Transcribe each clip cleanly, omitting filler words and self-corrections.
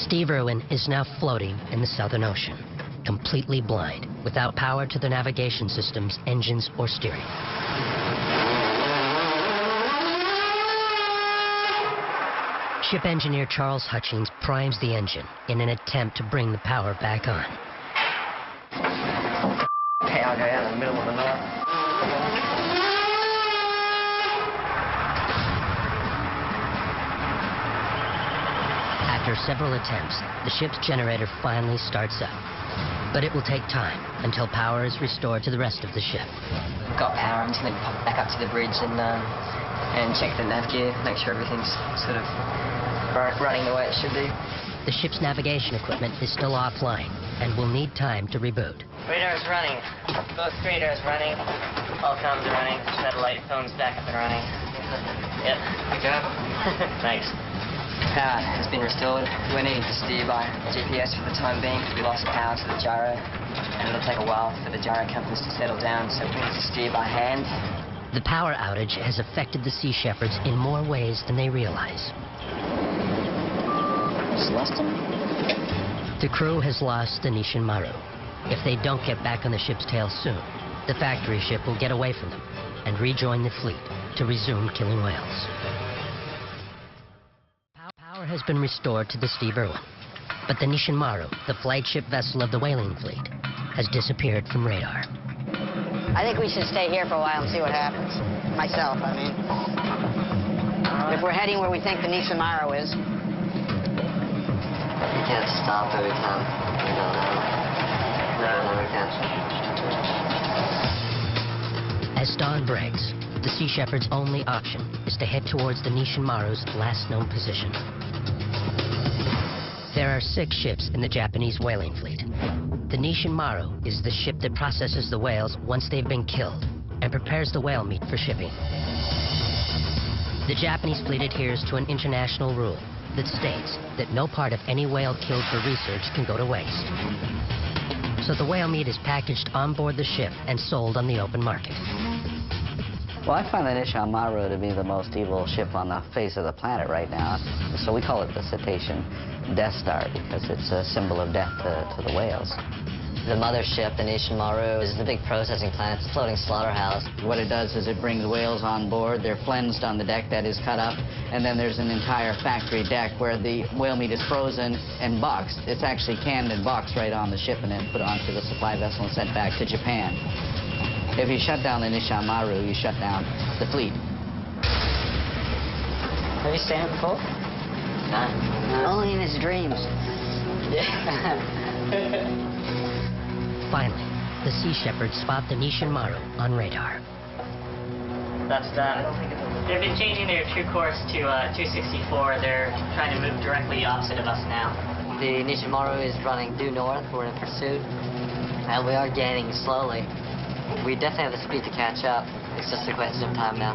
Steve Irwin is now floating in the Southern Ocean, completely blind, without power to the navigation systems, engines, or steering. Ship engineer Charles Hutchings primes the engine in an attempt to bring the power back on. Okay, I'll go out in the middle of the night. After several attempts, the ship's generator finally starts up. But it will take time until power is restored to the rest of the ship. We've got power. I'm just going to pop back up to the bridge and check the nav gear, make sure everything's sort of running the way it should be. The ship's navigation equipment is still offline and will need time to reboot. Radar's running. Both radars running. All comms are running. Satellite phone's back up and running. Yep. Good job. Thanks. Power has been restored. We're needing to steer by GPS for the time being. We lost power to the gyro, and it'll take a while for the gyro compasses to settle down, so we need to steer by hand. The power outage has affected the Sea Shepherds in more ways than they realize. Just lost them. The crew has lost the Nissin Maru. If they don't get back on the ship's tail soon, the factory ship will get away from them and rejoin the fleet to resume killing whales. Power has been restored to the Steve Irwin, but the Nissin Maru, the flagship vessel of the whaling fleet, has disappeared from radar. I think we should stay here for a while and see what happens. Myself, I mean. If we're heading where we think the Nissin Maru is. We can't stop every time. We don't know. No, we can't. As dawn breaks, the Sea Shepherd's only option is to head towards the Nissin Maru's last known position. There are 6 ships in the Japanese whaling fleet. The Nissin Maru is the ship that processes the whales once they've been killed and prepares the whale meat for shipping. The Japanese fleet adheres to an international rule that states that no part of any whale killed for research can go to waste. So the whale meat is packaged on board the ship and sold on the open market. Well, I find the Nissin Maru to be the most evil ship on the face of the planet right now. So we call it the cetacean Death Star because it's a symbol of death to the whales. The mothership, the Nissin Maru, is the big processing plant. It's a floating slaughterhouse. What it does is it brings whales on board. They're flensed on the deck, that is cut up, and then there's an entire factory deck where the whale meat is frozen and boxed. It's actually canned and boxed right on the ship and then put onto the supply vessel and sent back to Japan. If you shut down the Nissin Maru, you shut down the fleet. Have you seen it before? No. Only in his dreams. Yeah. Finally, the Sea Shepherds spot the Nissin Maru on radar. That's done. They've been changing their true course to 264. They're trying to move directly opposite of us now. The Nissin Maru is running due north. We're in pursuit, and we are gaining slowly. We definitely have the speed to catch up. It's just a question of time now.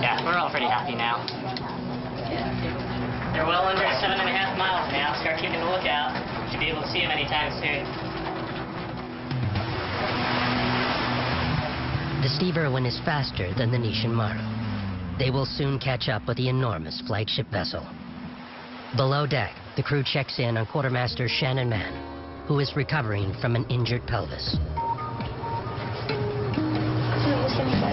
Yeah, we're all pretty happy now. They're well under 7.5 miles now. Start keeping a lookout. Should be able to see them anytime soon. The Steve Irwin is faster than the Nissin Maru. They will soon catch up with the enormous flagship vessel. Below deck, the crew checks in on Quartermaster Shannon Mann, who is recovering from an injured pelvis.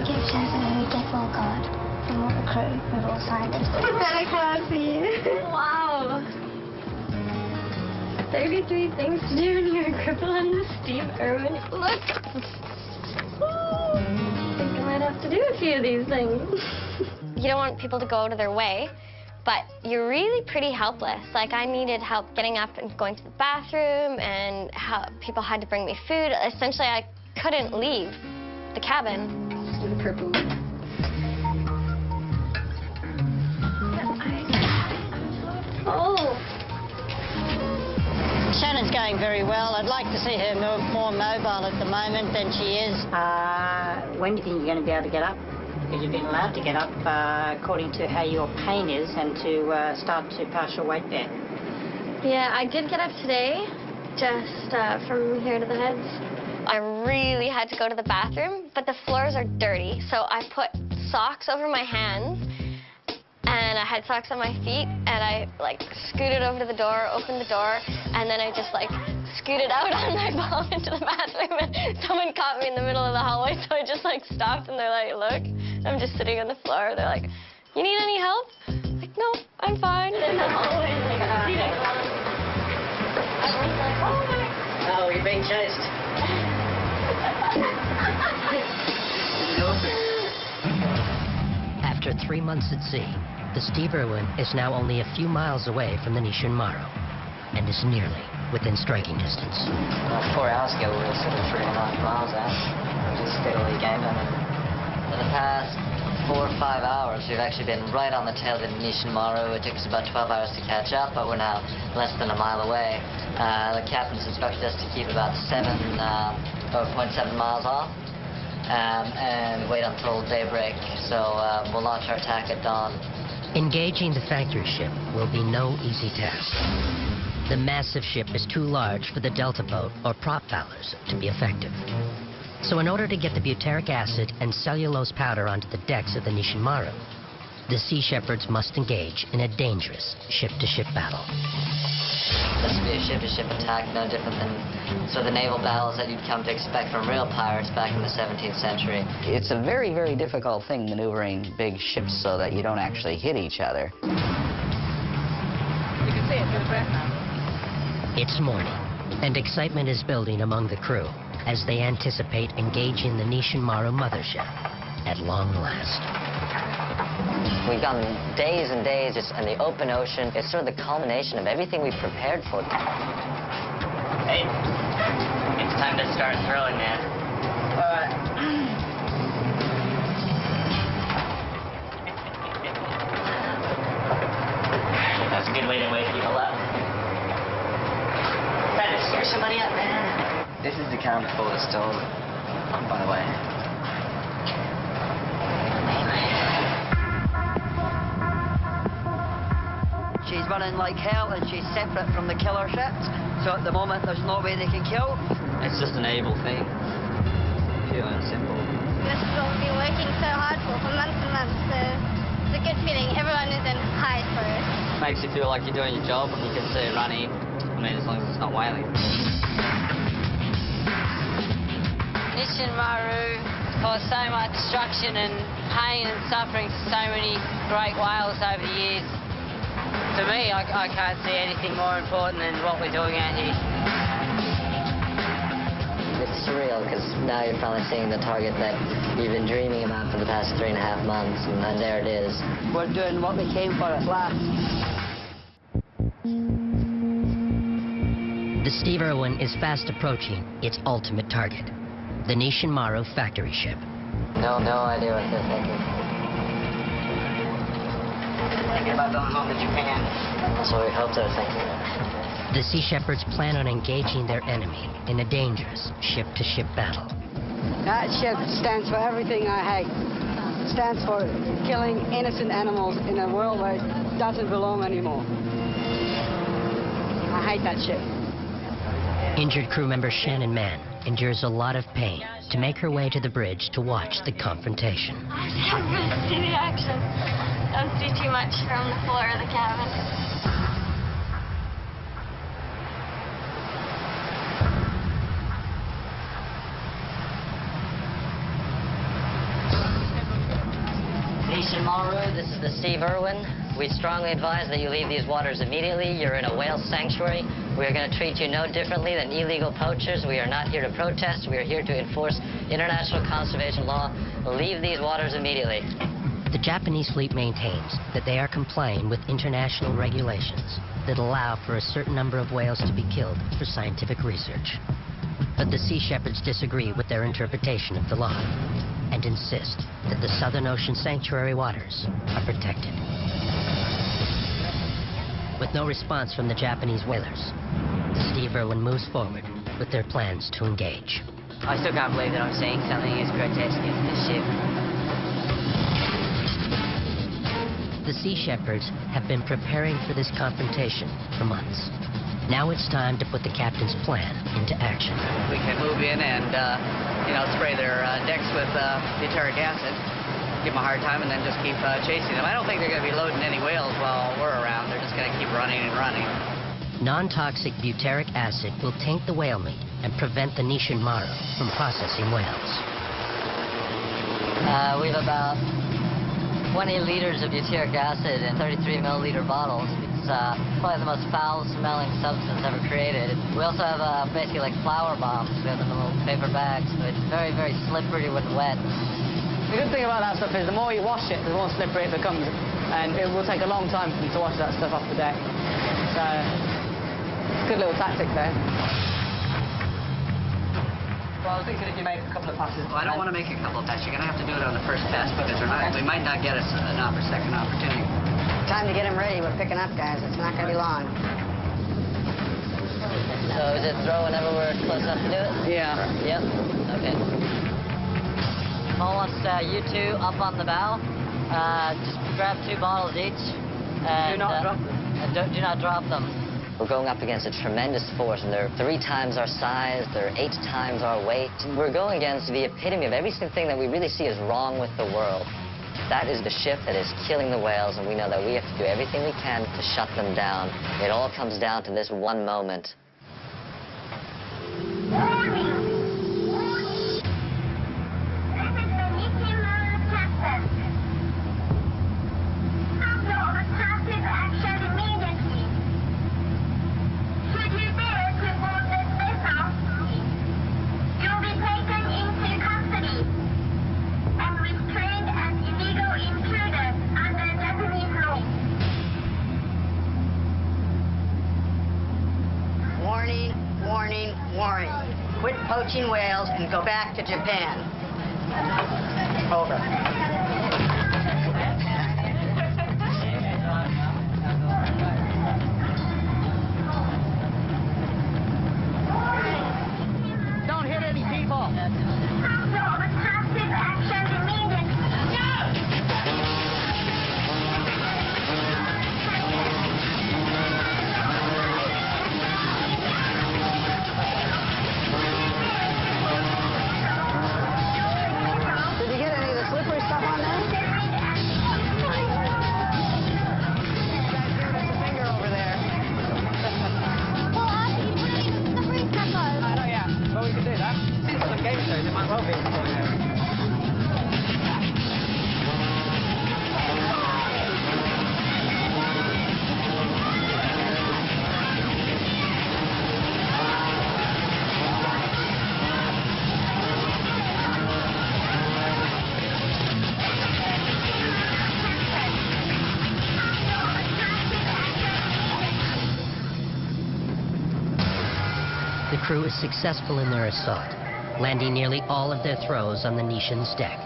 Give Shannon a death-roll card from all the crew. We've all signed it. I've got a card for you. Wow. 33 things to do when you're a cripple on the Steve Irwin. Look. I think I might have to do a few of these things. You don't want people to go out of their way, but you're really pretty helpless. Like, I needed help getting up and going to the bathroom, and people had to bring me food. Essentially, I couldn't leave the cabin. The purple. Oh. Shannon's going very well. I'd like to see her more mobile at the moment than she is. When do you think you're going to be able to get up? Because you've been allowed to get up according to how your pain is and to start to pass your weight bear. Yeah, I did get up today, just from here to the heads. I really had to go to the bathroom, but the floors are dirty, so I put socks over my hands, and and I had socks on my feet, and I like scooted over to the door, opened the door, and then I just like scooted out on my bum into the bathroom, and someone caught me in the middle of the hallway, so I just like stopped, and they're like, look, I'm just sitting on the floor. They're like, you need any help? I'm like, no, I'm fine. In the hallway, like, I was like, oh my. Oh, you're being chased. After 3 months at sea, the Steve Irwin is now only a few miles away from the Nissin Maru and is nearly within striking distance. 4 hours ago, we were sort of 3.5 miles out. We're just steadily gaining. For the past 4 or 5 hours, we've actually been right on the tail of the Nissin Maru. It took us about 12 hours to catch up, but we're now less than a mile away. The captain's instructed us to keep about 0.7 miles off. And wait until daybreak, so we'll launch our attack at dawn. Engaging the factory ship will be no easy task. The massive ship is too large for the delta boat or prop fowlers to be effective. So in order to get the butyric acid and cellulose powder onto the decks of the Nissin Maru, the Sea Shepherds must engage in a dangerous ship-to-ship battle. This would be a ship-to-ship attack, no different than sort of the naval battles that you'd come to expect from real pirates back in the 17th century. It's a very, very difficult thing maneuvering big ships so that you don't actually hit each other. You can see it through the breath now. It's morning, and excitement is building among the crew as they anticipate engaging the Nissin Maru mothership at long last. We've gone days and days just in the open ocean. It's sort of the culmination of everything we've prepared for. Hey, it's time to start throwing, man. All right. That's a good way to wake people up. Try to scare somebody up, man. This is the calm before the storm, by the way. She's running like hell, and she's separate from the killer ships. So at the moment, there's no way they can kill. It's just an able thing. Pure and simple. This is what we've been working so hard for months and months, so it's a good feeling. Everyone is in high spirits. Makes you feel like you're doing your job, and you can see it running. I mean, as long as it's not whaling. Nissin Maru caused so much destruction and pain and suffering to so many great whales over the years. To me, I can't see anything more important than what we're doing out here. It's surreal, because now you're finally seeing the target that you've been dreaming about for the past 3.5 months, and there it is. We're doing what we came for at last. The Steve Irwin is fast approaching its ultimate target, the Nissin Maru factory ship. No idea what they're thinking. Thinking about going home to Japan. That's what we hope they're thinking. The Sea Shepherds plan on engaging their enemy in a dangerous ship-to-ship battle. That ship stands for everything I hate. It stands for killing innocent animals in a world where it doesn't belong anymore. I hate that ship. Injured crew member Shannon Mann endures a lot of pain to make her way to the bridge to watch the confrontation. I never see the action. I don't see too much from the floor of the cabin. Nissin Maru, this is the Steve Irwin. We strongly advise that you leave these waters immediately. You're in a whale sanctuary. We are going to treat you no differently than illegal poachers. We are not here to protest. We are here to enforce international conservation law. Leave these waters immediately. The Japanese fleet maintains that they are complying with international regulations that allow for a certain number of whales to be killed for scientific research. But the Sea Shepherds disagree with their interpretation of the law and insist that the Southern Ocean sanctuary waters are protected. With no response from the Japanese whalers, the Steve Irwin moves forward with their plans to engage. I still can't believe that I'm seeing something as grotesque as this ship. The Sea Shepherds have been preparing for this confrontation for months. Now it's time to put the captain's plan into action. We can move in and, spray their decks with butyric acid. give them a hard time and then just keep chasing them. I don't think they're going to be loading any whales while we're around. They're just going to keep running and running. Non-toxic butyric acid will taint the whale meat and prevent the Nissin Maru from processing whales. We have about 20 liters of butyric acid in 33 milliliter bottles. It's probably the most foul-smelling substance ever created. We also have basically like flour bombs. We have them in little paper bags, so it's very, very slippery when wet. The good thing about that stuff is the more you wash it, the more slippery it becomes, and it will take a long time for them to wash that stuff off the deck. So, it's a good little tactic there. Well, I was thinking if you make a couple of passes... Well, I don't want to make a couple of passes. You're going to have to do it on the first cast because we might not get a second opportunity. Time to get them ready. We're picking up, guys. It's not going to be long. So is it throw whenever we're close enough to do it? Yeah. Yep. Okay. Paul wants you two up on the bow. Just grab 2 bottles each. And, do not drop them. And do not drop them. We're going up against a tremendous force, and they're 3 times our size, they're 8 times our weight. We're going against the epitome of everything that we really see is wrong with the world. That is the ship that is killing the whales, and we know that we have to do everything we can to shut them down. It all comes down to this one moment. Warning. Quit poaching whales and go back to Japan. Over. Don't hit any people. The crew is successful in their assault, landing nearly all of their throws on the Nissin's deck,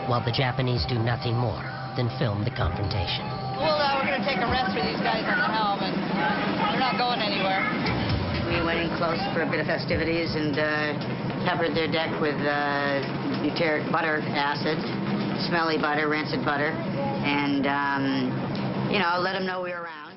while the Japanese do nothing more than film the confrontation. Well, we're going to take a rest for these guys on the helm, and they're not going anywhere. We went in close for a bit of festivities and covered their deck with butyric butter acid, smelly butter, rancid butter, and, you know, let them know we were around.